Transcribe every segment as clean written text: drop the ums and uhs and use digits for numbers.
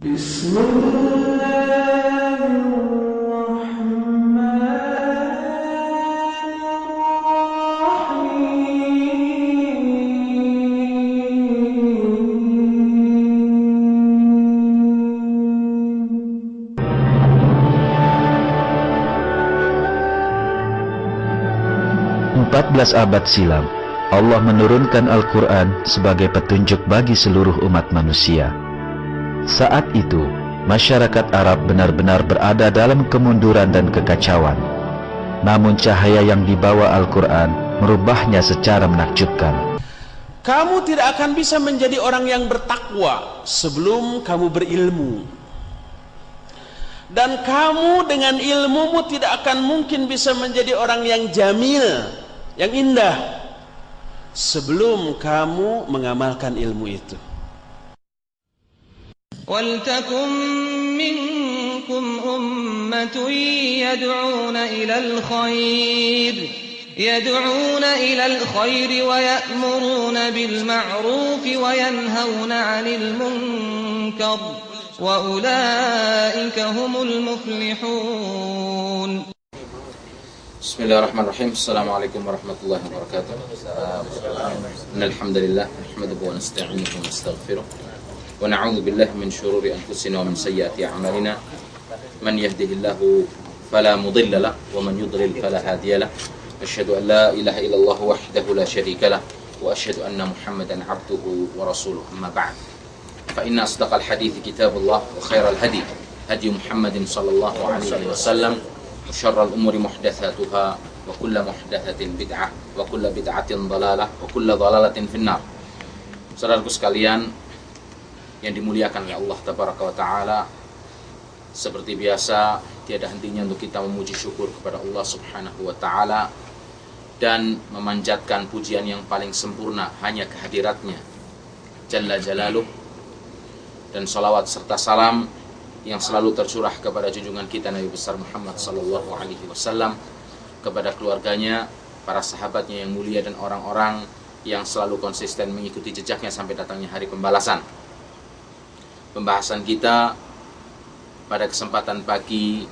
14 abad silam, Allah menurunkan Al-Quran sebagai petunjuk bagi seluruh umat manusia. Saat itu, masyarakat Arab benar-benar berada dalam kemunduran dan kekacauan. Namun cahaya yang dibawa Al-Quran merubahnya secara menakjubkan. Kamu tidak akan bisa menjadi orang yang bertakwa sebelum kamu berilmu. Dan kamu dengan ilmumu tidak akan mungkin bisa menjadi orang yang jamil, yang indah, sebelum kamu mengamalkan ilmu itu. وَلْتَكُنْ مِنْكُمْ أُمَّةٌ يَدْعُونَ إِلَى الْخَيْرِ وَيَأْمُرُونَ بِالْمَعْرُوفِ وَيَنْهَوْنَ عَنِ الْمُنْكَرِ وَأُولَئِكَ هُمُ الْمُفْلِحُونَ. Bismillahirrahmanirrahim. Assalamualaikum warahmatullahi wabarakatuh. Innal hamdalillah nahmaduhu wa nasta'inuhu wa nastaghfiruh wa na'udzu billahi min shururi anfusina wa min sayyiati a'malina. Man yahdihillahu fala mudilla lahu wa man yudlil fala hadiya lahu. Asyhadu an la ilaha illallah wahdahu la syarika lahu wa asyhadu anna Muhammadan 'abduhu wa rasuluhu. Amma ba'd. Fa inna asdaqal hadithi kitabullah wa khairal hadi hadi Muhammadin sallallahu alaihi wasallam. Syarrul umuri muhdatsatuha wa kullu muhdatsatin bid'ah wa kullu bid'atin dhalalah wa kullu dhalalatin finnar. Saudaraku sekalian yang dimuliakan oleh Allah tabaraka wa taala, seperti biasa tiada hentinya untuk kita memuji syukur kepada Allah subhanahu wa taala dan memanjatkan pujian yang paling sempurna hanya kehadiratnya jalla jalaluh, dan salawat serta salam yang selalu tercurah kepada junjungan kita Nabi besar Muhammad sallallahu alaihi wasallam, kepada keluarganya, para sahabatnya yang mulia, dan orang-orang yang selalu konsisten mengikuti jejaknya sampai datangnya hari pembalasan. Pembahasan kita pada kesempatan pagi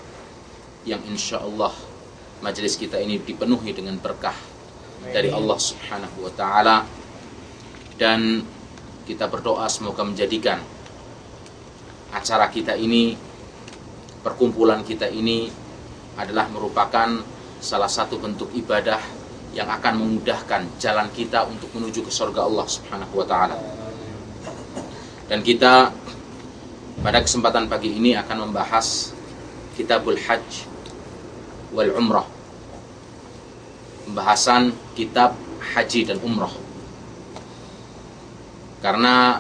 yang insya Allah majelis kita ini dipenuhi dengan berkah dari Allah subhanahu wa ta'ala, dan kita berdoa semoga menjadikan acara kita ini, perkumpulan kita ini adalah merupakan salah satu bentuk ibadah yang akan memudahkan jalan kita untuk menuju ke surga Allah subhanahu wa ta'ala. Dan kita pada kesempatan pagi ini akan membahas Kitabul Hajj wal Umrah, pembahasan kitab haji dan umrah. Karena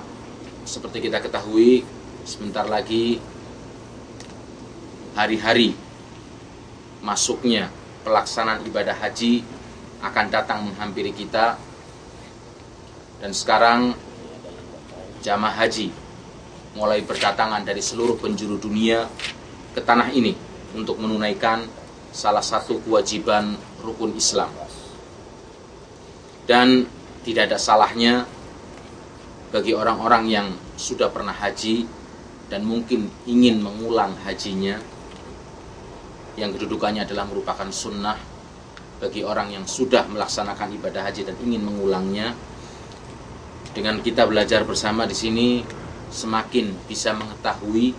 seperti kita ketahui, sebentar lagi hari-hari masuknya pelaksanaan ibadah haji akan datang menghampiri kita. Dan sekarang jamaah haji mulai berdatangan dari seluruh penjuru dunia ke tanah ini untuk menunaikan salah satu kewajiban rukun Islam. Dan tidak ada salahnya bagi orang-orang yang sudah pernah haji dan mungkin ingin mengulang hajinya, yang kedudukannya adalah merupakan sunnah bagi orang yang sudah melaksanakan ibadah haji dan ingin mengulangnya. Dengan kita belajar bersama di sini, semakin bisa mengetahui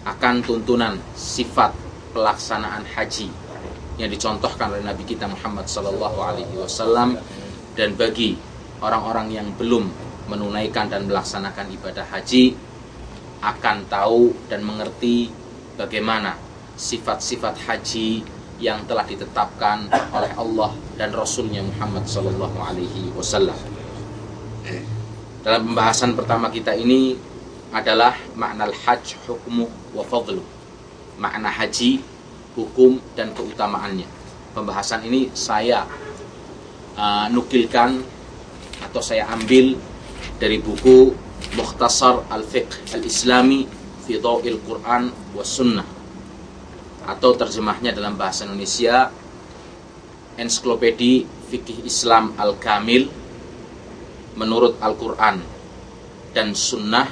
akan tuntunan sifat pelaksanaan haji yang dicontohkan oleh Nabi kita Muhammad SAW. Dan bagi orang-orang yang belum menunaikan dan melaksanakan ibadah haji, akan tahu dan mengerti bagaimana sifat-sifat haji yang telah ditetapkan oleh Allah dan Rasulnya Muhammad SAW. Dalam pembahasan pertama kita ini adalah makna al-hajj, hukmu wa fadlu. Makna haji, hukum dan keutamaannya. Pembahasan ini saya nukilkan atau saya ambil dari buku Mukhtasar Al-Fiqh Al-Islami fi Dhaw'il Quran wa Sunnah, atau terjemahnya dalam bahasa Indonesia Ensiklopedi Fikih Islam Al-Kamil menurut Al-Quran dan Sunnah,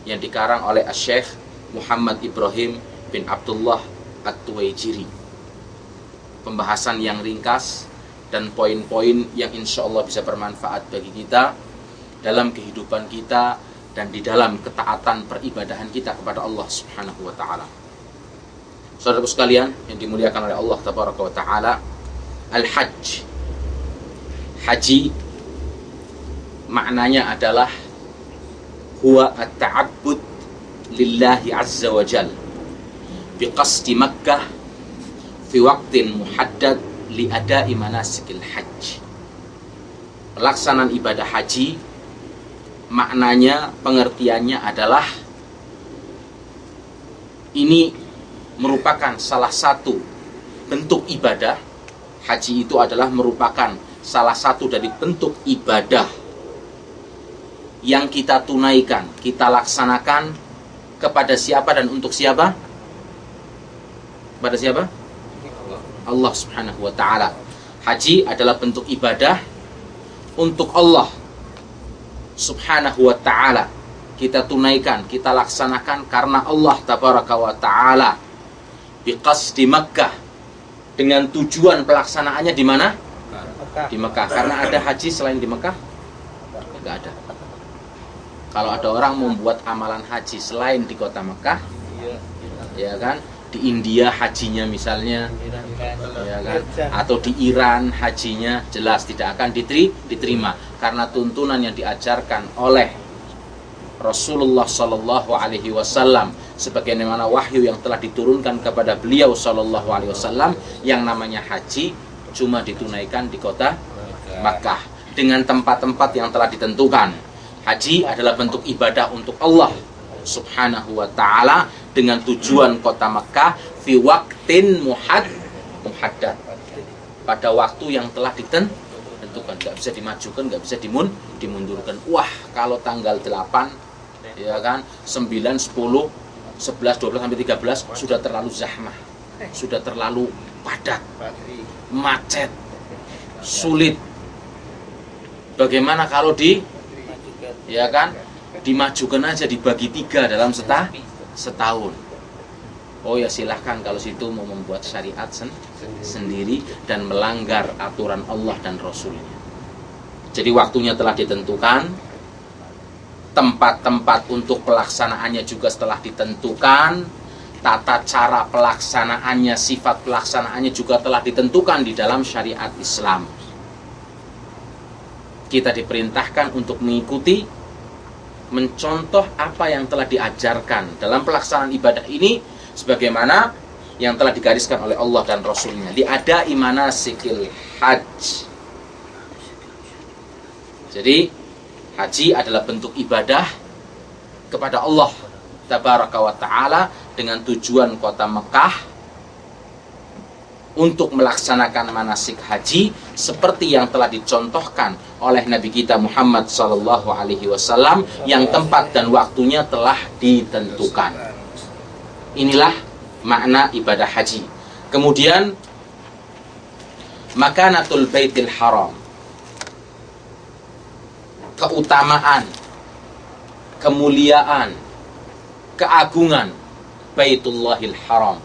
yang dikarang oleh Syekh Muhammad Ibrahim bin Abdullah At-Tuwaijiri. Pembahasan yang ringkas dan poin-poin yang insya Allah bisa bermanfaat bagi kita dalam kehidupan kita dan di dalam ketaatan peribadahan kita kepada Allah Subhanahu wa ta'ala. Saudaraku sekalian yang dimuliakan oleh Allah Tabaraka wa ta'ala, Al-Hajj, haji maknanya adalah huwa at-ta'abbud lillahi azza wa jal biqasdi Makkah fi waqtin muhaddad li adai manasikil hajj. Pelaksanaan ibadah haji maknanya, pengertiannya adalah ini merupakan salah satu bentuk ibadah. Haji itu adalah merupakan salah satu dari bentuk ibadah yang kita tunaikan, kita laksanakan kepada siapa dan untuk siapa? Kepada siapa? Allah Subhanahu wa ta'ala. Haji adalah bentuk ibadah untuk Allah Subhanahu wa ta'ala. Kita tunaikan, kita laksanakan karena Allah Tabaraka wa ta'ala. Biqasdi Makkah, dengan tujuan pelaksanaannya di mana? Di Mekah. Karena ada haji selain di Mekah? Enggak ada. Kalau ada orang membuat amalan haji selain di kota Mekah, ya kan? Di India hajinya misalnya, ya kan? Atau di Iran hajinya, jelas tidak akan diterima karena tuntunan yang diajarkan oleh Rasulullah Sallallahu Alaihi Wasallam, sebagaimana wahyu yang telah diturunkan kepada beliau Sallallahu Alaihi Wasallam, yang namanya haji cuma ditunaikan di kota Makkah dengan tempat-tempat yang telah ditentukan. Haji adalah bentuk ibadah untuk Allah Subhanahu wa ta'ala dengan tujuan kota Makkah fi waqtin muhaddad, pada waktu yang telah ditentukan. Gak bisa dimajukan, gak bisa dimundurkan. Wah, kalau tanggal 8, ya kan, 9, 10, 11, 12 sampai 13 sudah terlalu zahmah, sudah terlalu padat, macet, sulit. Bagaimana kalau ya kan, dimajukan aja, dibagi 3 dalam setahun. Oh ya silahkan kalau situ mau membuat syariat sendiri dan melanggar aturan Allah dan Rasulnya. Jadi waktunya telah ditentukan, tempat-tempat untuk pelaksanaannya juga setelah ditentukan, tata cara pelaksanaannya, sifat pelaksanaannya juga telah ditentukan di dalam syariat Islam. Kita diperintahkan untuk mengikuti, mencontoh apa yang telah diajarkan dalam pelaksanaan ibadah ini, sebagaimana yang telah digariskan oleh Allah dan Rasulnya. Li'adai manasikil hajj. Jadi haji adalah bentuk ibadah kepada Allah Tabaraka wa ta'ala dengan tujuan kota Mekah untuk melaksanakan manasik haji seperti yang telah dicontohkan oleh Nabi kita Muhammad sallallahu alaihi wasallam, yang tempat dan waktunya telah ditentukan. Inilah makna ibadah haji. Kemudian makanatul baitil haram, keutamaan, kemuliaan, keagungan Baitullahil Haram,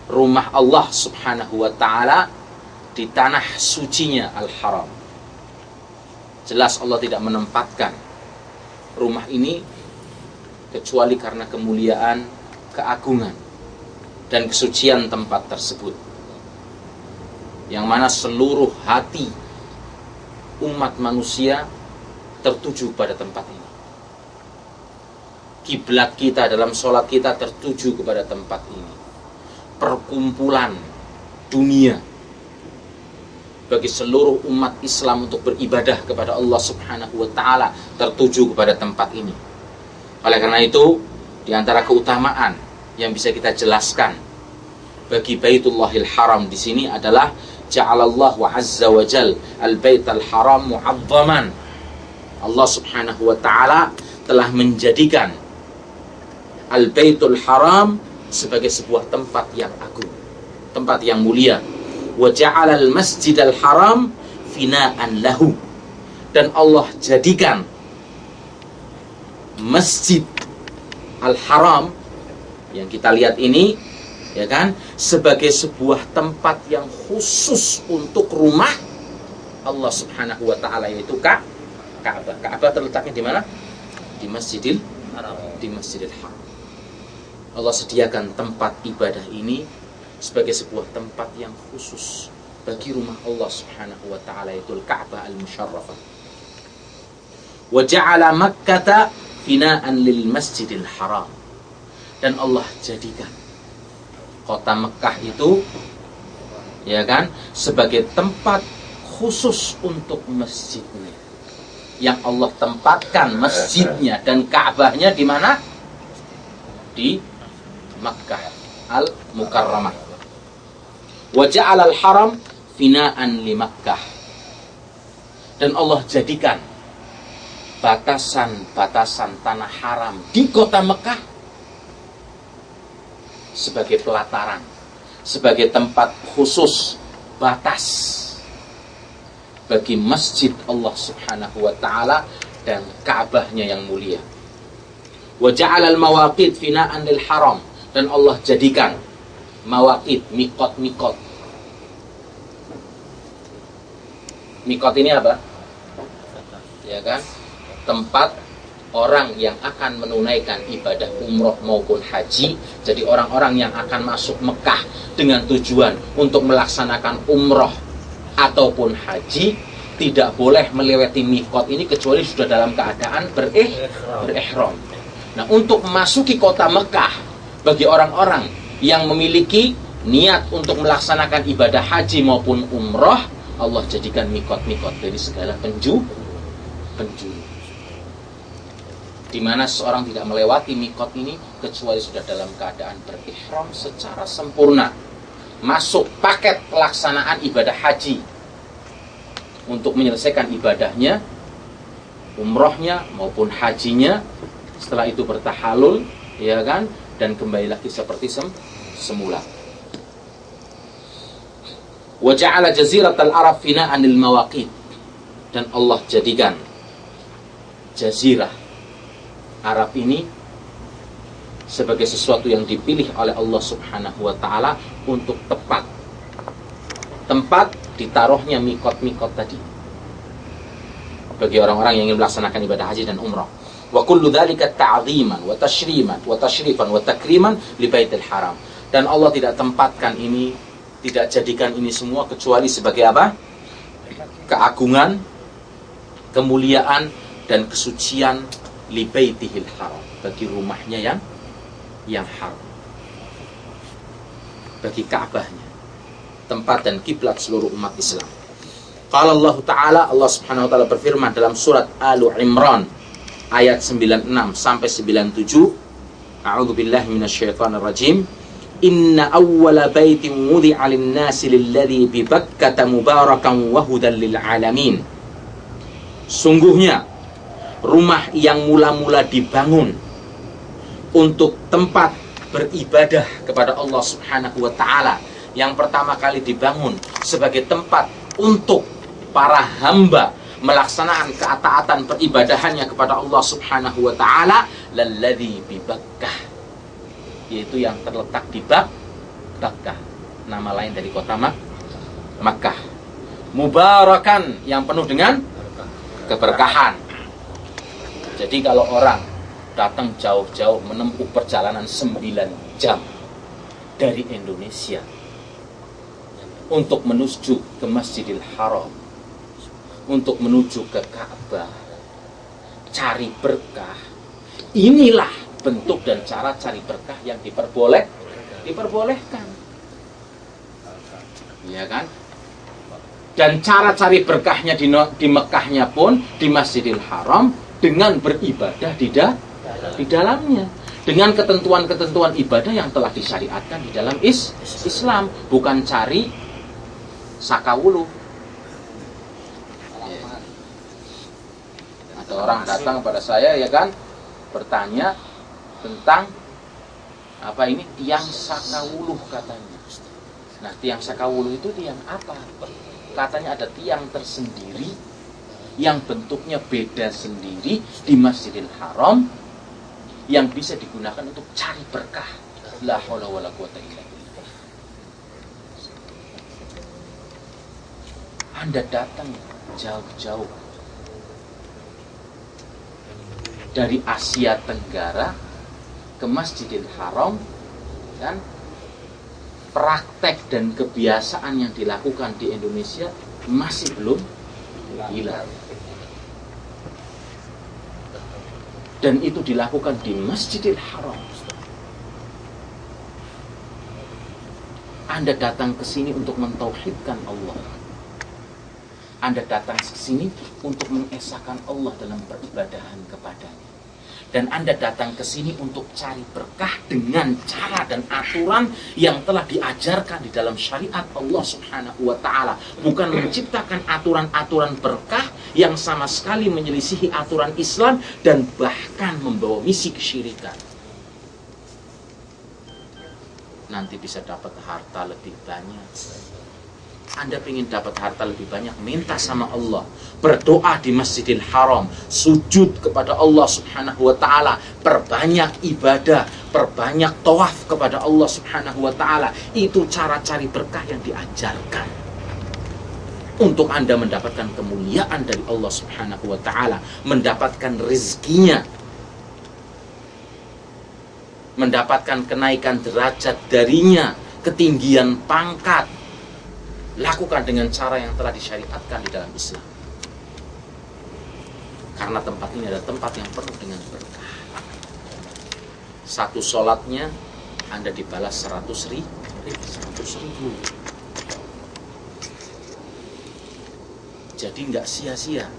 rumah Allah Subhanahu wa ta'ala di tanah sucinya Al-Haram. Jelas Allah tidak menempatkan rumah ini kecuali karena kemuliaan, keagungan dan kesucian tempat tersebut, yang mana seluruh hati umat manusia tertuju pada tempat ini. Kiblat kita dalam sholat kita tertuju kepada tempat ini. Perkumpulan dunia bagi seluruh umat Islam untuk beribadah kepada Allah Subhanahu wa ta'ala tertuju kepada tempat ini. Oleh karena itu, di antara keutamaan yang bisa kita jelaskan bagi Baitullahil Haram di sini adalah ja'alallahu azza wa jal al-baital haram mu'azzaman. Allah Subhanahu wa ta'ala telah menjadikan Al-Baitul Haram sebagai sebuah tempat yang agung, tempat yang mulia. Wa ja'alal masjidal haram fina'an lahu, dan Allah jadikan masjid Al-Haram yang kita lihat ini, ya kan, sebagai sebuah tempat yang khusus untuk rumah Allah Subhanahu wa taala, yaitu Ka'bah. Ka'bah terletaknya di mana? Di Masjidil Haram. Di Masjidil Haram. Allah sediakan tempat ibadah ini sebagai sebuah tempat yang khusus bagi rumah Allah Subhanahu wa taala, yaitu Ka'bah al-Musyarrafah. Wa ja'ala Makkah fina'an lil Masjidil Haram. Dan Allah jadikan kota Mekah itu, ya kan, sebagai tempat khusus untuk masjidnya. Yang Allah tempatkan masjidnya dan Ka'bahnya di mana? Di Makkah al-Mukarramah. Wa ja'ala al-haram fina'an li Makkah. Dan Allah jadikan batasan-batasan tanah haram di kota Mekah sebagai pelataran, sebagai tempat khusus batas bagi masjid Allah Subhanahu wa taala dan Ka'bahnya yang mulia. Wa ja'ala al-mawaqit fina'an lil haram. Dan Allah jadikan mawaqit, mikot-mikot. Mikot ini apa? Ya kan? Tempat orang yang akan menunaikan ibadah umroh maupun haji. Jadi orang-orang yang akan masuk Mekah dengan tujuan untuk melaksanakan umroh ataupun haji tidak boleh melewati mikot ini kecuali sudah dalam keadaan berihram. Nah, untuk memasuki kota Mekah bagi orang-orang yang memiliki niat untuk melaksanakan ibadah haji maupun umroh, Allah jadikan mikot-mikot dari segala penjuru, di mana seorang tidak melewati mikot ini kecuali sudah dalam keadaan berihram secara sempurna, masuk paket pelaksanaan ibadah haji untuk menyelesaikan ibadahnya, umrohnya maupun hajinya. Setelah itu bertahalul, ya kan, dan kembali lagi seperti semula. Wa ja'ala jaziratal Arab fina'an lil mawaqit. Dan Allah jadikan jazirah Arab ini sebagai sesuatu yang dipilih oleh Allah Subhanahu wa taala untuk tempat ditaruhnya mikot-mikot tadi bagi orang-orang yang ingin melaksanakan ibadah haji dan umrah. Wa kullu dzalika ta'dhiman wa tashriman wa tashrifan wa takriman li Baitul Haram. Dan Allah tidak tempatkan ini, tidak jadikan ini semua kecuali sebagai apa? Keagungan, kemuliaan dan kesucian li Baitihil Haram, bagi rumahnya yang haram, bagi Ka'bahnya, tempat dan kiblat seluruh umat Islam. Qala Allah Ta'ala, Allah Subhanahu wa taala berfirman dalam surat Al-Imran ayat 96 sampai 97, A'udzu billahi minasyaitonir rajim. Inna awwala baitin wudi'a lin-nasi lilladzi bi Bakkah mubarakan wa hudan lil alamin. Sungguhnya rumah yang mula-mula dibangun untuk tempat beribadah kepada Allah Subhanahu wa taala, yang pertama kali dibangun sebagai tempat untuk para hamba melaksanakan ketaatan peribadahannya kepada Allah Subhanahu wa taala, lalladzi bi Bakkah, yaitu yang terletak di Bakkah, nama lain dari kota Makkah. Mubarakan, yang penuh dengan keberkahan. Jadi kalau orang datang jauh-jauh menempuh perjalanan 9 jam dari Indonesia untuk menuju ke Masjidil Haram, untuk menuju ke Ka'bah, cari berkah, inilah bentuk dan cara cari berkah yang diperbolehkan, ya kan? Dan cara cari berkahnya di Mekahnya pun di Masjidil Haram dengan beribadah di dalamnya, dengan ketentuan-ketentuan ibadah yang telah disyariatkan di dalam Islam, bukan cari sakawulu. Ada orang datang kepada saya, ya kan, bertanya tentang apa ini tiang sakawulu katanya. Nah, tiang sakawulu itu tiang apa? Katanya ada tiang tersendiri yang bentuknya beda sendiri di Masjidil Haram, yang bisa digunakan untuk cari berkah. La haula wala quwata illa billah. Anda datang jauh-jauh dari Asia Tenggara ke Masjidil Haram, dan praktek dan kebiasaan yang dilakukan di Indonesia masih belum hilang. Dan itu dilakukan di Masjidil Haram. Anda datang ke sini untuk mentauhidkan Allah. Anda datang ke sini untuk mengesahkan Allah dalam peribadahan kepadanya. Dan Anda datang ke sini untuk cari berkah dengan cara dan aturan yang telah diajarkan di dalam syariat Allah Subhanahu wa ta'ala. Bukan menciptakan aturan-aturan berkah yang sama sekali menyelisihi aturan Islam dan bahkan membawa misi kesyirikan. Nanti bisa dapat harta lebih banyak. Anda ingin dapat harta lebih banyak, minta sama Allah, berdoa di Masjidil Haram, sujud kepada Allah Subhanahu wa ta'ala, perbanyak ibadah, perbanyak tawaf kepada Allah Subhanahu wa ta'ala. Itu cara cari berkah yang diajarkan untuk Anda mendapatkan kemuliaan dari Allah Subhanahu wa ta'ala, mendapatkan rezekinya, mendapatkan kenaikan derajat darinya, ketinggian pangkat. Lakukan dengan cara yang telah disyariatkan di dalam Islam. Karena tempat ini adalah tempat yang penuh dengan berkah. Satu sholatnya Anda dibalas 100 ribu. Jadi nggak sia-sia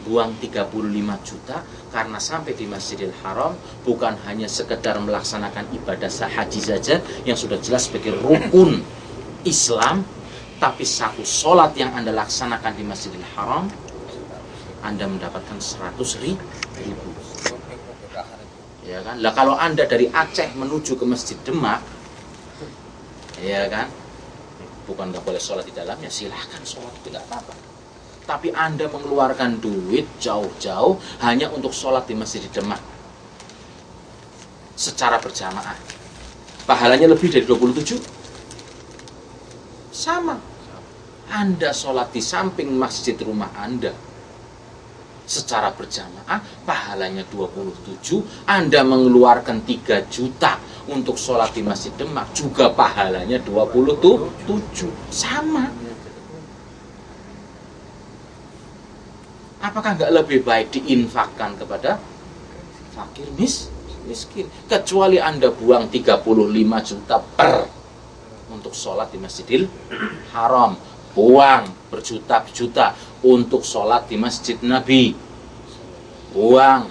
buang 35 juta karena sampai di Masjidil Haram bukan hanya sekedar melaksanakan ibadah haji saja yang sudah jelas sebagai rukun Islam, tapi satu sholat yang Anda laksanakan di Masjidil Haram, Anda mendapatkan 100 ribu. Ya kan? Lah kalau Anda dari Aceh menuju ke Masjid Demak, ya kan, bukan nggak boleh sholat di dalamnya, silahkan sholat, tidak apa-apa. Tapi Anda mengeluarkan duit jauh-jauh hanya untuk sholat di Masjid Demak secara berjamaah, pahalanya lebih dari 27. Sama, Anda sholat di samping masjid rumah Anda secara berjamaah, pahalanya 27. Anda mengeluarkan 3 juta untuk sholat di Masjid Demak, juga pahalanya 27. Sama. Apakah nggak lebih baik diinfakkan kepada fakir miskin? Kecuali Anda buang 35 juta per untuk sholat di Masjidil Haram, buang berjuta-juta untuk sholat di Masjid Nabi, buang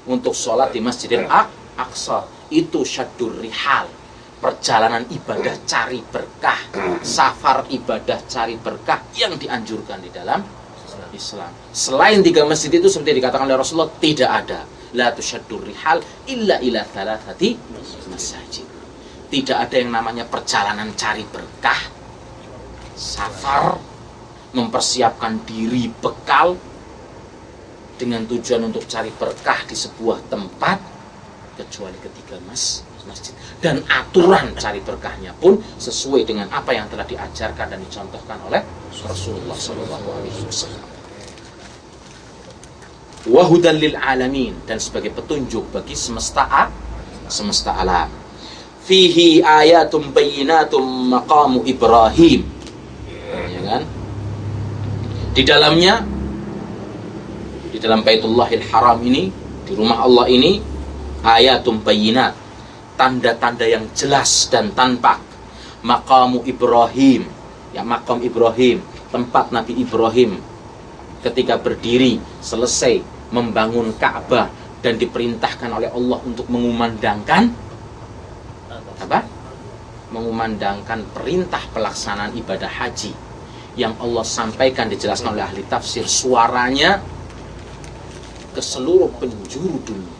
untuk sholat di Masjidil Aqsa. Itu syaddur rihal, perjalanan ibadah cari berkah, safar ibadah cari berkah yang dianjurkan di dalam Islam. Selain 3 masjid itu seperti dikatakan oleh Rasulullah, tidak ada la tusyaddur rihal illa ila thalathati masajid. Tidak ada yang namanya perjalanan cari berkah, safar, mempersiapkan diri bekal dengan tujuan untuk cari berkah di sebuah tempat, kecuali ketiga masjid. Dan aturan cari berkahnya pun sesuai dengan apa yang telah diajarkan dan dicontohkan oleh Rasulullah SAW. Wahudan lil alamin, dan sebagai petunjuk bagi semesta alam. Fihi ayatum bayyinatum maqamu Ibrahim, ya kan? Di dalamnya, di dalam Baitullahil Haram ini, di rumah Allah ini, ayatum bayyinat, tanda-tanda yang jelas dan tampak. Maqamu Ibrahim, ya, maqam Ibrahim, tempat Nabi Ibrahim ketika berdiri selesai membangun Ka'bah dan diperintahkan oleh Allah untuk mengumandangkan apa? Mengumandangkan perintah pelaksanaan ibadah haji yang Allah sampaikan, dijelaskan oleh ahli tafsir, suaranya ke seluruh penjuru dunia.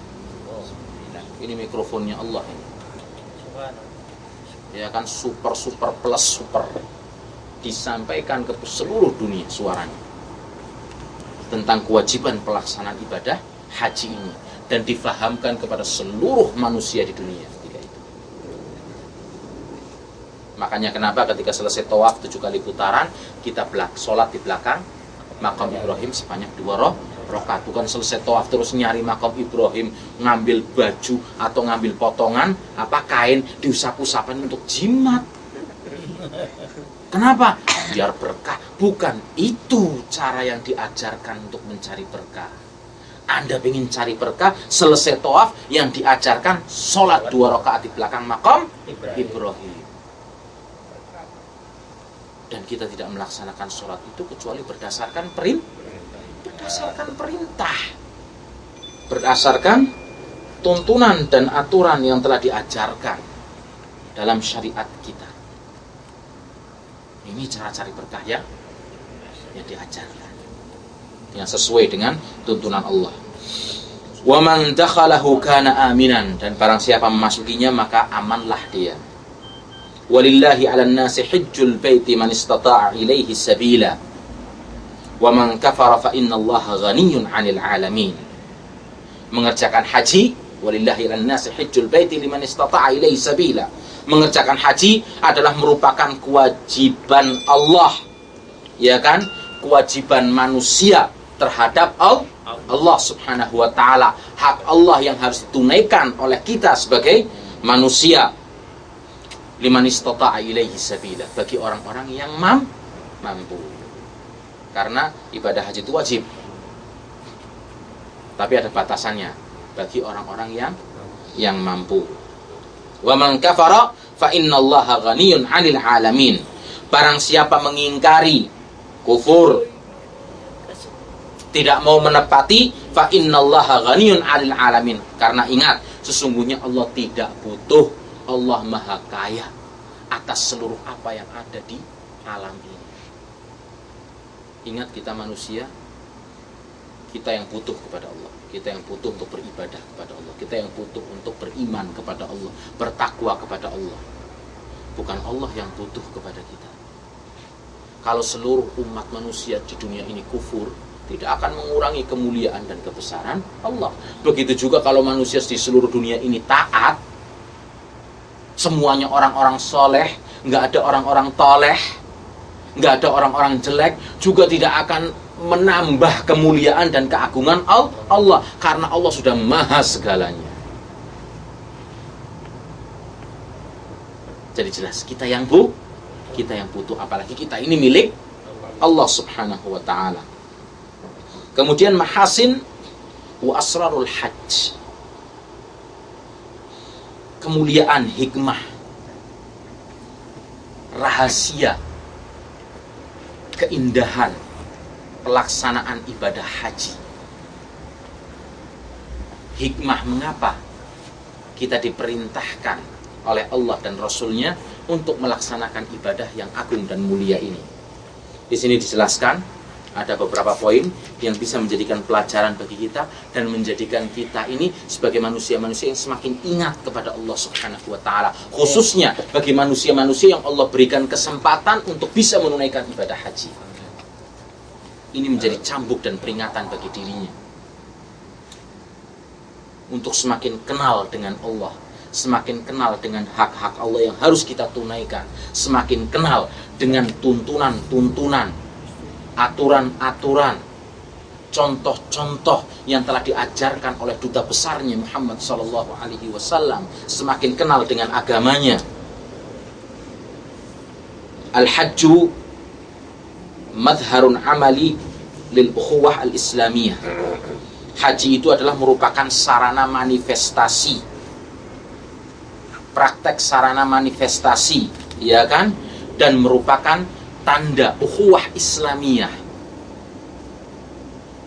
Ini mikrofonnya Allah ini. Ya kan, super plus super, disampaikan ke seluruh dunia suaranya tentang kewajiban pelaksanaan ibadah haji ini. dan difahamkan kepada seluruh manusia di dunia ketika itu. Makanya kenapa ketika selesai tawaf 7 kali putaran, kita sholat di belakang makam Ibrahim sebanyak 2 rakaat. Bukan selesai tawaf terus nyari makam Ibrahim, ngambil baju atau ngambil potongan kain, diusap-usapan untuk jimat. Kenapa? Biar berkah. Bukan itu cara yang diajarkan untuk mencari berkah. Anda ingin cari berkah, selesai tawaf yang diajarkan sholat 2 rakaat di belakang makam Ibrahim. Dan kita tidak melaksanakan sholat itu kecuali berdasarkan perintah, berdasarkan tuntunan dan aturan yang telah diajarkan dalam syariat kita. Ini cara cari berkah yang diajarkan, yang sesuai dengan tuntunan Allah. Wa man dakhalahu kana aminan, dan barang siapa memasukinya maka amanlah dia. Walillahi 'alan nasi hajjul baiti man istata'a ilaihi sabila. Wa man kafara fa innallaha ghaniyyun 'anil 'alamin. Mengerjakan haji, walillahi 'alan nasi hajjul baiti liman istata'a ilaihi sabila. Mengerjakan haji adalah merupakan kewajiban Allah, ya kan? Kewajiban manusia terhadap Allah Subhanahu wa taala. Hak Allah yang harus ditunaikan oleh kita sebagai manusia. Liman istata'a ilaihi sabila, bagi orang-orang yang mampu. Karena ibadah haji itu wajib. Tapi ada batasannya bagi orang-orang yang mampu. Wa man kafara fa innallaha ghaniyyun 'anil 'alamin. Barang siapa mengingkari, kufur, tidak mau menepati, fa innallaha ghaniyyun 'anil 'alamin. Karena ingat, sesungguhnya Allah tidak butuh, Allah Maha Kaya atas seluruh apa yang ada di alam ini. Ingat, kita manusia, kita yang butuh kepada Allah. Kita yang butuh untuk beribadah kepada Allah. Kita yang butuh untuk beriman kepada Allah, bertakwa kepada Allah. Bukan Allah yang butuh kepada kita. Kalau seluruh umat manusia di dunia ini kufur, tidak akan mengurangi kemuliaan dan kebesaran Allah. Begitu juga kalau manusia di seluruh dunia ini taat, semuanya orang-orang soleh, nggak ada orang-orang toleh, nggak ada orang-orang jelek, juga tidak akan menambah kemuliaan dan keagungan Allah, karena Allah sudah maha segalanya. Jadi jelas kita yang butuh, apalagi kita ini milik Allah Subhanahu wa taala. Kemudian mahasin wa asrarul hajj, kemuliaan, hikmah, rahasia, keindahan pelaksanaan ibadah haji. Hikmah mengapa kita diperintahkan oleh Allah dan Rasul-Nya untuk melaksanakan ibadah yang agung dan mulia ini. Di sini dijelaskan ada beberapa poin yang bisa menjadikan pelajaran bagi kita dan menjadikan kita ini sebagai manusia-manusia yang semakin ingat kepada Allah Subhanahu wa taala, khususnya bagi manusia-manusia yang Allah berikan kesempatan untuk bisa menunaikan ibadah haji. Ini menjadi cambuk dan peringatan bagi dirinya untuk semakin kenal dengan Allah, semakin kenal dengan hak-hak Allah yang harus kita tunaikan, semakin kenal dengan tuntunan-tuntunan, aturan-aturan, contoh-contoh yang telah diajarkan oleh duta besarnya Muhammad sallallahu alaihi wasallam, semakin kenal dengan agamanya. Al-hajju madharun amali lil ukhuwah al-islamiyah. Haji itu adalah merupakan sarana manifestasi, praktek sarana manifestasi, ya kan, dan merupakan tanda ukhuwah islamiyah.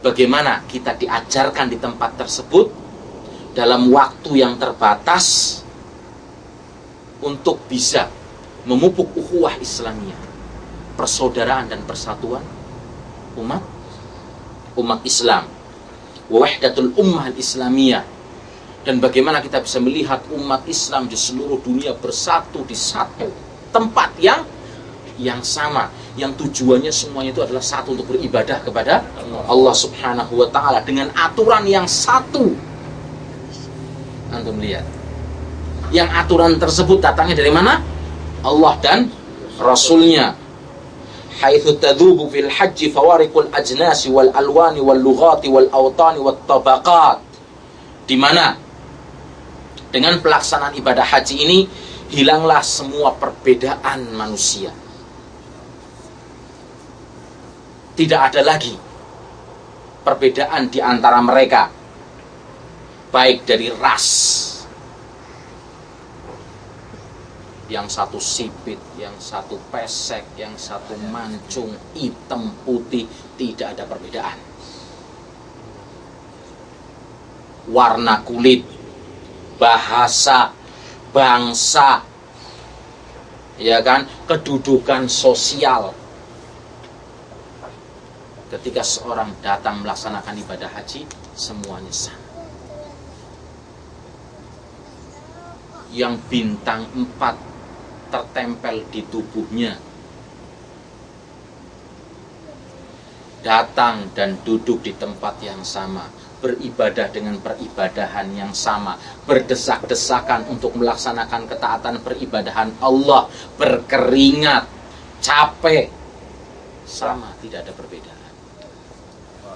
Bagaimana kita diajarkan di tempat tersebut dalam waktu yang terbatas untuk bisa memupuk ukhuwah islamiyah, persaudaraan dan persatuan umat Islam, wa wahdatul ummah al-islamiyah, dan bagaimana kita bisa melihat umat Islam di seluruh dunia bersatu di satu tempat yang sama, yang tujuannya semuanya itu adalah satu, untuk beribadah kepada Allah Subhanahu wa taala dengan aturan yang satu, Antum lihat. Yang aturan tersebut datangnya dari mana? Allah dan Rasulnya. Haitsu tadhubu fil haji fawariqul ajnasi wal alwani wal lughati wal awtani wat tabaqat. Di mana dengan pelaksanaan ibadah haji ini hilanglah semua perbedaan manusia. Tidak ada lagi perbedaan di antara mereka, baik dari ras, yang satu sipit, yang satu pesek, yang satu mancung, hitam, putih, tidak ada perbedaan. Warna kulit, bahasa, bangsa, ya kan, kedudukan sosial. Ketika seorang datang melaksanakan ibadah haji, semuanya sama. Yang bintang 4 tertempel di tubuhnya datang dan duduk di tempat yang sama, beribadah dengan peribadahan yang sama, berdesak-desakan untuk melaksanakan ketaatan peribadahan Allah, berkeringat, capek, sama, tidak ada perbedaan.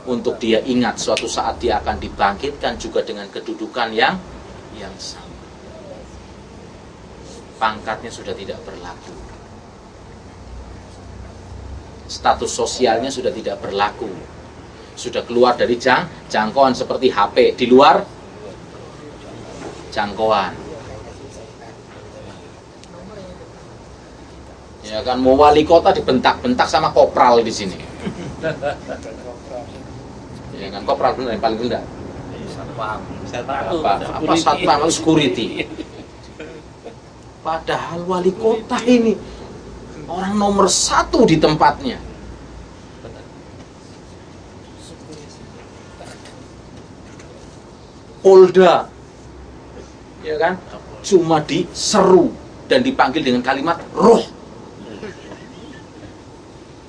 Untuk dia ingat suatu saat dia akan dibangkitkan juga dengan kedudukan yang sama. Pangkatnya sudah tidak berlaku, status sosialnya sudah tidak berlaku, sudah keluar dari jangkauan seperti HP, di luar jangkauan. Ya kan, mau wali kota dibentak-bentak sama kopral di sini. Ya kan, kopral benar yang paling rendah. Apa satpam, security. Padahal wali kota ini orang nomor 1 di tempatnya. Polda, ya kan, cuma diseru dan dipanggil dengan kalimat roh.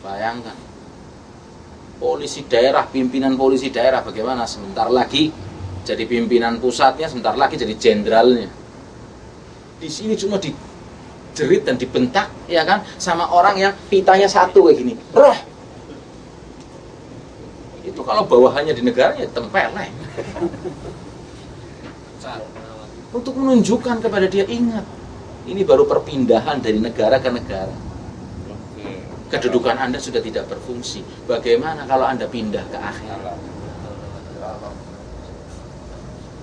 Bayangkan, polisi daerah, pimpinan polisi daerah bagaimana? Sebentar lagi jadi pimpinan pusatnya, sebentar lagi jadi jenderalnya. Di sini cuma dijerit dan dibentak, ya kan, sama orang yang pitanya 1 kayak gini, roh. Itu kalau bawahannya di negaranya tempeleng. Untuk menunjukkan kepada dia, ingat, ini baru perpindahan dari negara ke negara. Kedudukan Anda sudah tidak berfungsi. Bagaimana kalau Anda pindah ke akhirat?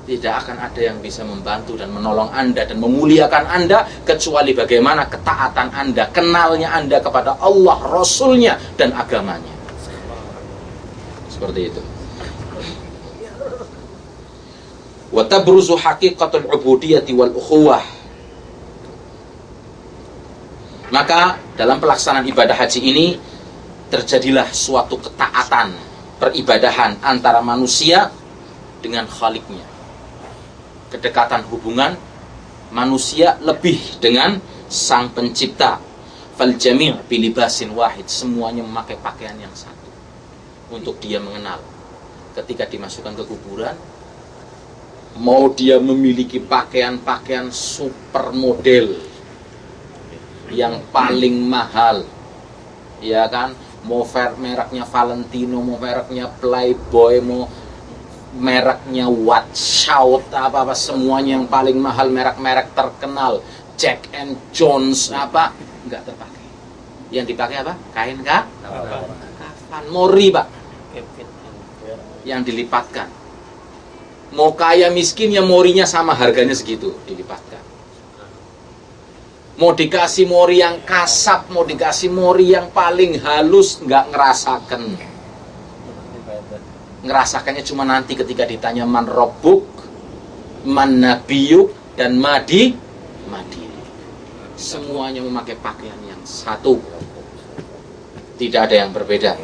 Tidak akan ada yang bisa membantu dan menolong Anda dan memuliakan Anda kecuali bagaimana ketaatan Anda, kenalnya Anda kepada Allah, Rasulnya, dan agamanya. Seperti itu. Wa tabruzu haqiqatul ubudiyyati wal ukhuwah. Maka dalam pelaksanaan ibadah haji ini terjadilah suatu ketaatan peribadahan antara manusia dengan Khaliknya. Kedekatan hubungan manusia lebih dengan Sang Pencipta. Fal jami' bilibasin wahid, semuanya memakai pakaian yang satu untuk dia mengenal. Ketika dimasukkan ke kuburan, mau dia memiliki pakaian-pakaian super model yang paling mahal, ya kan, mau mereknya Valentino, mau mereknya Playboy, mau mereknya Watchout, apa-apa semuanya yang paling mahal, merek-merek terkenal, Jack and Jones, apa, enggak terpakai. Yang dipakai apa? Kain kafan, mori, Pak, yang dilipatkan. Mau kaya miskin ya morinya sama, harganya segitu, dilipatkan. Mau dikasih mori yang kasap, mau dikasih mori yang paling halus, enggak ngerasakan. Ngerasakannya cuma nanti ketika ditanya man rabbuk, man nabiyuk, dan madi. Semuanya memakai pakaian yang satu, tidak ada yang berbeda.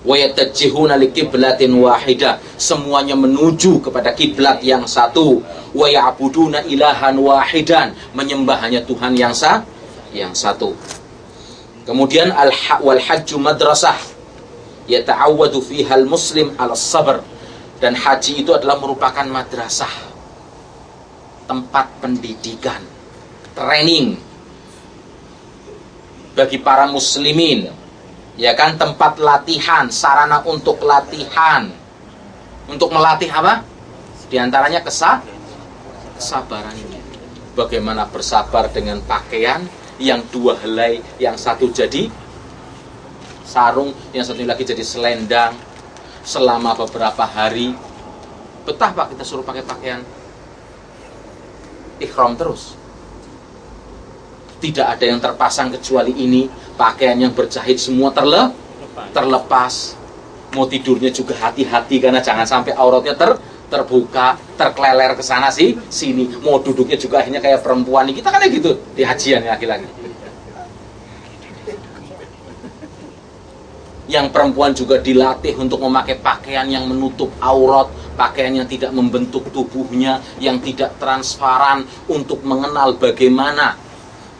Wa yatajihuna liqiblatin wahidah, semuanya menuju kepada kiblat yang satu. Wa ya'buduna ilahan wahidan, menyembah hanya Tuhan yang satu. Kemudian wal hajju madrasah yata'awwadu fiha al-muslim 'ala sabr, dan haji itu adalah merupakan madrasah tempat pendidikan, training bagi para muslimin, ya kan, tempat latihan, sarana untuk latihan, untuk melatih apa? Di antaranya kesabaran ini. Bagaimana bersabar dengan pakaian yang dua helai, yang satu jadi sarung, yang satu lagi jadi selendang selama beberapa hari. Betah Pak kita suruh pakai pakaian ihram terus. Tidak ada yang terpasang kecuali ini. Pakaian yang berjahit semua terlepas. Mau tidurnya juga hati-hati, karena jangan sampai auratnya terbuka, terkeleler ke sana sini. Mau duduknya juga akhirnya kayak perempuan. Kita kan kayak gitu di hajian laki-laki. Yang perempuan juga dilatih untuk memakai pakaian yang menutup aurat, pakaian yang tidak membentuk tubuhnya, yang tidak transparan, untuk mengenal bagaimana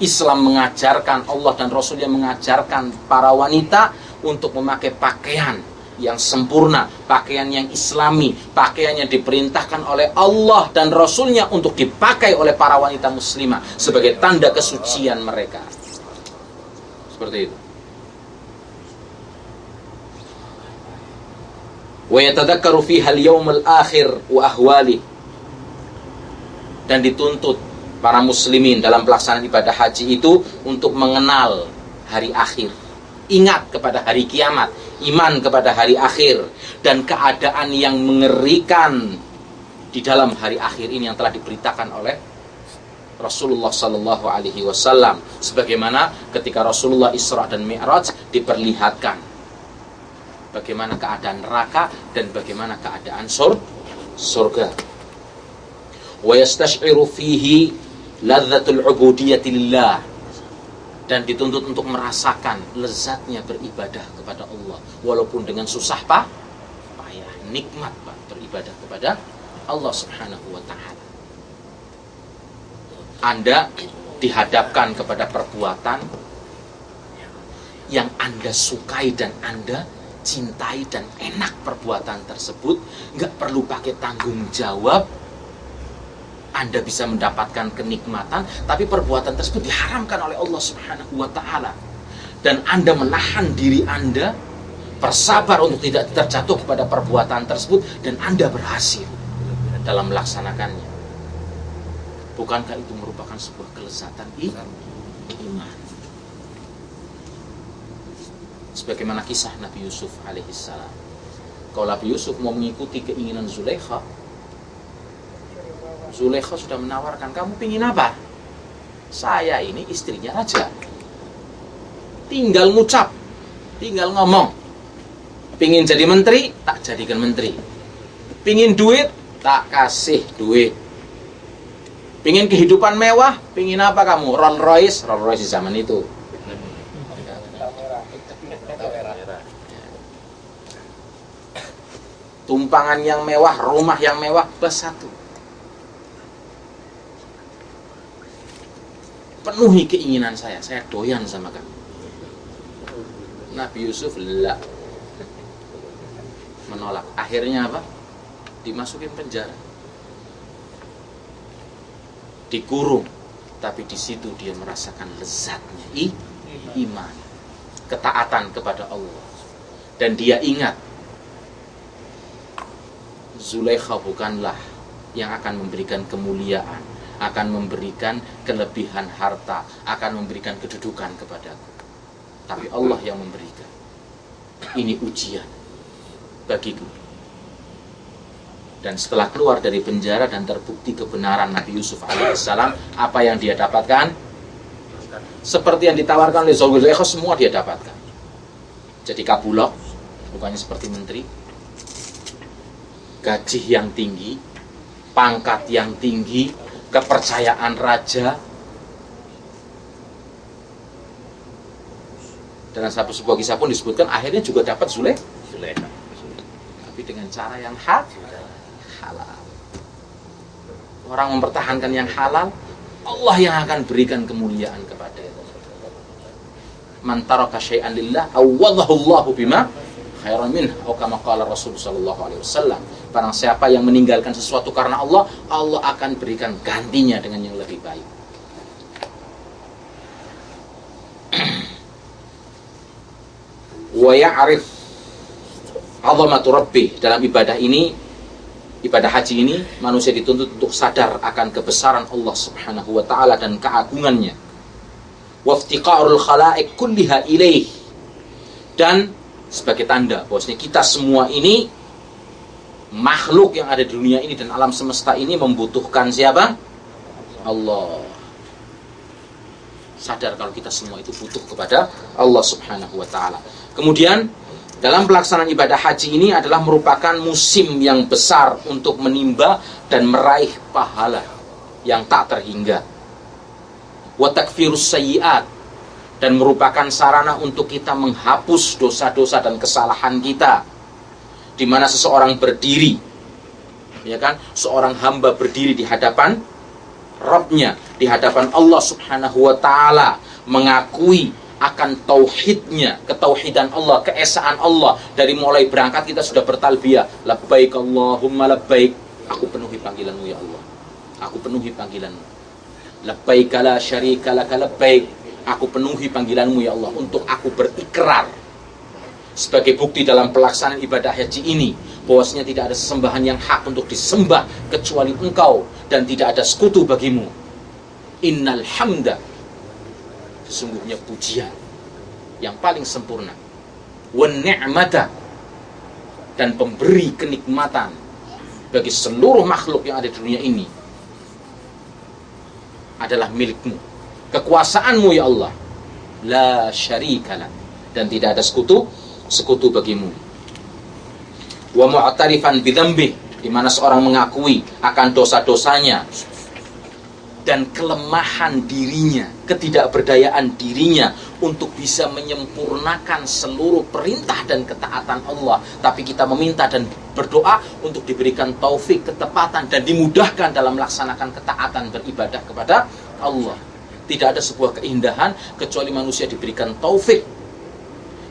Islam mengajarkan, Allah dan Rasulnya mengajarkan para wanita untuk memakai pakaian yang sempurna, pakaian yang islami, pakaian yang diperintahkan oleh Allah dan Rasulnya untuk dipakai oleh para wanita muslimah sebagai tanda kesucian mereka. Seperti itu. Wa yatadhakkaru fiha al-yawm al-akhir wa ahwali. Dan dituntut para muslimin dalam pelaksanaan ibadah haji itu untuk mengenal hari akhir, ingat kepada hari kiamat, iman kepada hari akhir, dan keadaan yang mengerikan di dalam hari akhir ini yang telah diberitakan oleh Rasulullah Sallallahu Alaihi Wasallam, sebagaimana ketika Rasulullah Isra dan Mi'raj diperlihatkan bagaimana keadaan neraka dan bagaimana keadaan surga. Wa yastash'iru fihi ladzatul ubudiyyati lillah, dan dituntut untuk merasakan lezatnya beribadah kepada Allah walaupun dengan susah payah, nikmat Pak beribadah kepada Allah Subhanahu wa taala. Anda dihadapkan kepada perbuatan yang Anda sukai dan Anda cintai dan enak perbuatan tersebut, nggak perlu pakai tanggung jawab. Anda bisa mendapatkan kenikmatan, tapi perbuatan tersebut diharamkan oleh Allah Subhanahu wa taala. Dan Anda menahan diri Anda, bersabar untuk tidak terjatuh pada perbuatan tersebut, dan Anda berhasil dalam melaksanakannya. Bukankah itu merupakan sebuah kelezatan iman? Sebagaimana kisah Nabi Yusuf alaihissalam. Kalau Nabi Yusuf mau mengikuti keinginan Zulaikha sudah menawarkan, kamu pingin apa? Saya ini istrinya raja. Tinggal ngucap, tinggal ngomong. Pingin jadi menteri, tak jadikan menteri. Pingin duit, tak kasih duit. Pingin kehidupan mewah, pingin apa kamu? Rolls Royce di zaman itu. Tumpangan yang mewah, rumah yang mewah, plus satu. Penuhi keinginan saya doyan sama kamu. Nabi Yusuf menolak. Akhirnya apa? Dimasukin penjara, dikurung. Tapi di situ dia merasakan lezatnya iman, ketaatan kepada Allah. Dan dia ingat, Zulaikha bukanlah yang akan memberikan kemuliaan, akan memberikan kelebihan harta, akan memberikan kedudukan kepadaku, tapi Allah yang memberikan. Ini ujian bagiku. Dan setelah keluar dari penjara dan terbukti kebenaran Nabi Yusuf alaihissalam, apa yang dia dapatkan? Seperti yang ditawarkan oleh Zulaikha, semua dia dapatkan. Jadi kabulok, bukannya seperti menteri, gaji yang tinggi, pangkat yang tinggi, kepercayaan raja. Dalam sebuah kisah pun disebutkan akhirnya juga dapat Zulaikha, tapi dengan cara yang halal. Orang mempertahankan yang halal, Allah yang akan berikan kemuliaan kepadanya. Man taraka syai'an lillah awwadhahu Allahu bima khairan minhu, atau kama qala Rasul sallallahu alaihi wasallam. Barang siapa yang meninggalkan sesuatu karena Allah, Allah akan berikan gantinya dengan yang lebih baik. Wa ya'rif 'azamatu rabbih. Dalam ibadah ini, ibadah haji ini, manusia dituntut untuk sadar akan kebesaran Allah Subhanahu wa taala dan keagungannya. Wa iftiqarul khalaiq kulliha ilaih. Dan sebagai tanda bahwasanya kita semua ini, makhluk yang ada di dunia ini dan alam semesta ini, membutuhkan siapa? Allah. Sadar kalau kita semua itu butuh kepada Allah Subhanahu wa taala. Kemudian dalam pelaksanaan ibadah haji ini adalah merupakan musim yang besar untuk menimba dan meraih pahala yang tak terhingga. Wa takfirus sayyi'at, dan merupakan sarana untuk kita menghapus dosa-dosa dan kesalahan kita. Di mana seseorang berdiri, ya kan, seorang hamba berdiri di hadapan Rabbnya, di hadapan Allah Subhanahu wa taala, mengakui akan tauhidnya, ketauhidan Allah, keesaan Allah. Dari mulai berangkat kita sudah bertalbiyah, labbaik Allahumma labbaik, aku penuhi panggilanmu ya Allah, aku penuhi panggilanmu. Labbaik la syarika laka labbaik, aku penuhi panggilanmu ya Allah, untuk aku berikrar sebagai bukti dalam pelaksanaan ibadah haji ini bahwasanya tidak ada sesembahan yang hak untuk disembah kecuali Engkau, dan tidak ada sekutu bagimu. Innal hamda, sesungguhnya pujian yang paling sempurna, wan ni'mata, dan pemberi kenikmatan bagi seluruh makhluk yang ada di dunia ini adalah milikmu. Kekuasaanmu ya Allah, la syarikalah, dan tidak ada sekutu bagimu. Wa mu'tarifan bidzambih, di mana seorang mengakui akan dosa-dosanya dan kelemahan dirinya, ketidakberdayaan dirinya untuk bisa menyempurnakan seluruh perintah dan ketaatan Allah. Tapi kita meminta dan berdoa untuk diberikan taufik, ketepatan, dan dimudahkan dalam melaksanakan ketaatan beribadah kepada Allah. Tidak ada sebuah keindahan kecuali manusia diberikan taufik,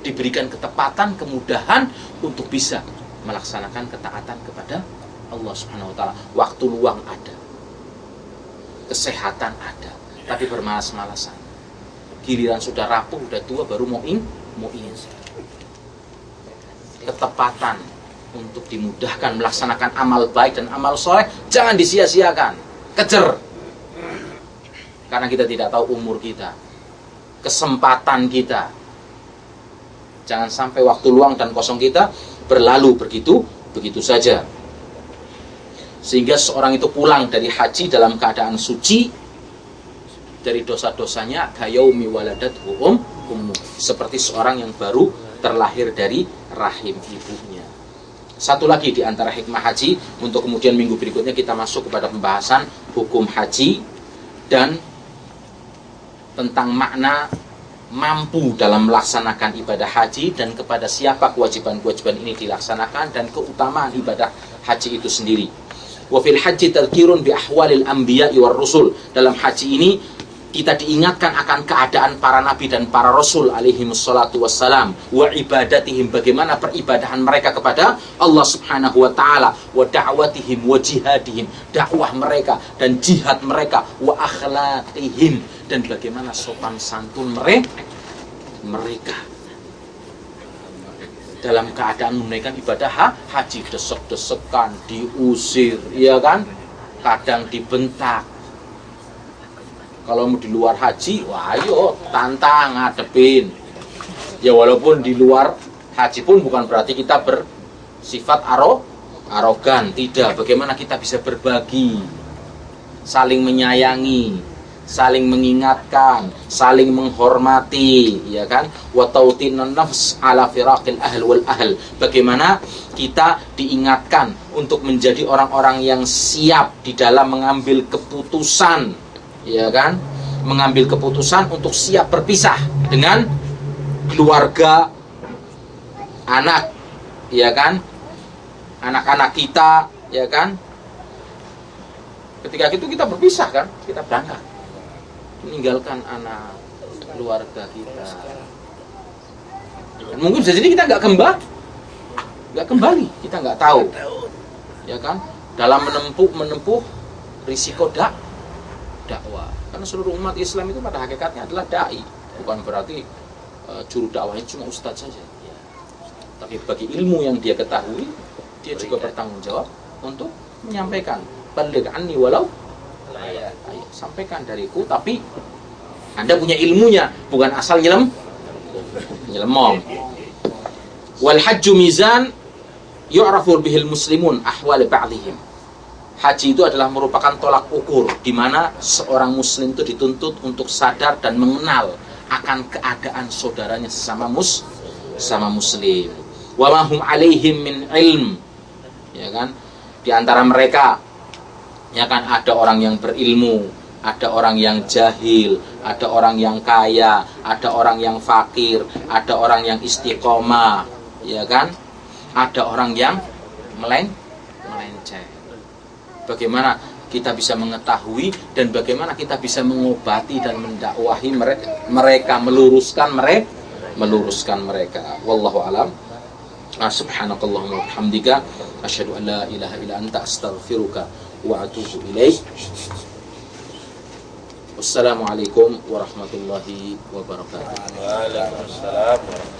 diberikan ketepatan, kemudahan untuk bisa melaksanakan ketaatan kepada Allah Subhanahu wa taala. Waktu luang ada, kesehatan ada, tapi bermalas-malasan. Giliran sudah rapuh, sudah tua, baru mau ingin. Ketepatan untuk dimudahkan melaksanakan amal baik dan amal soleh jangan disia-siakan, kejar. Karena kita tidak tahu umur kita, kesempatan kita. Jangan sampai waktu luang dan kosong kita berlalu begitu saja. Sehingga seorang itu pulang dari haji dalam keadaan suci dari dosa-dosanya, kayaumi waladathu ummu, seperti seorang yang baru terlahir dari rahim ibunya. Satu lagi di antara hikmah haji, untuk kemudian minggu berikutnya kita masuk kepada pembahasan hukum haji dan tentang makna mampu dalam melaksanakan ibadah haji dan kepada siapa kewajiban-kewajiban ini dilaksanakan dan keutamaan ibadah haji itu sendiri. Wa fil haji tadhkirun bi ahwalil anbiya'i war rusul. Dalam haji ini kita diingatkan akan keadaan para nabi dan para rasul alaihi wassalatu wassalam, wa ibadatihim, bagaimana peribadahan mereka kepada Allah Subhanahu wa taala, wa da'watihim wa jihadihim, dakwah mereka dan jihad mereka, wa akhlaqihim, dan bagaimana sopan santun mereka dalam keadaan menunaikan ibadah haji. Desek-desekan, diusir, ya kan, kadang dibentak. Kalau mau di luar haji, wah ayo tantang, ngadepin. Ya walaupun di luar haji pun bukan berarti kita bersifat arogan, tidak. Bagaimana kita bisa berbagi, saling menyayangi, saling mengingatkan, saling menghormati, ya kan? Wa tautinun nafs ala firaqil ahl wal ahl. Bagaimana kita diingatkan untuk menjadi orang-orang yang siap di dalam mengambil keputusan, ya kan? Mengambil keputusan untuk siap berpisah dengan keluarga, anak, ya kan? Anak-anak kita, ya kan? Ketika itu kita berpisah kan? Kita berangkat, meninggalkan anak, keluarga kita. Dan mungkin bisa jadi kita nggak kembali, kita nggak tahu. ya kan, dalam menempuh risiko dakwah. Karena seluruh umat Islam itu pada hakikatnya adalah dai, bukan berarti juru dakwahnya cuma ustadz saja. Tapi bagi ilmu yang dia ketahui, dia juga bertanggung jawab untuk menyampaikan. Baligh anni walau ayat. Sampaikan dariku, tapi Anda punya ilmunya, bukan asal nyelemom. Wal hajju mizan yu'rafu bihil muslimun ahwal ba'dihim. Haji itu adalah merupakan tolak ukur di mana seorang muslim itu dituntut untuk sadar dan mengenal akan keadaan saudaranya sesama muslim. Wa ma hum alaihim min ilm. Ya kan? Di antara mereka ya kan ada orang yang berilmu, ada orang yang jahil, ada orang yang kaya, ada orang yang fakir, ada orang yang istiqomah, ya kan? Ada orang yang melenceng. Bagaimana kita bisa mengetahui dan bagaimana kita bisa mengobati dan mendakwahi mereka, meluruskan mereka. Wallahu alam. Subhanakallahumma wa bihamdika asyhadu an la ilaha illa anta astaghfiruka wa atubu ilaik. Wassalamualaikum warahmatullahi wabarakatuh. Waalaikumsalam.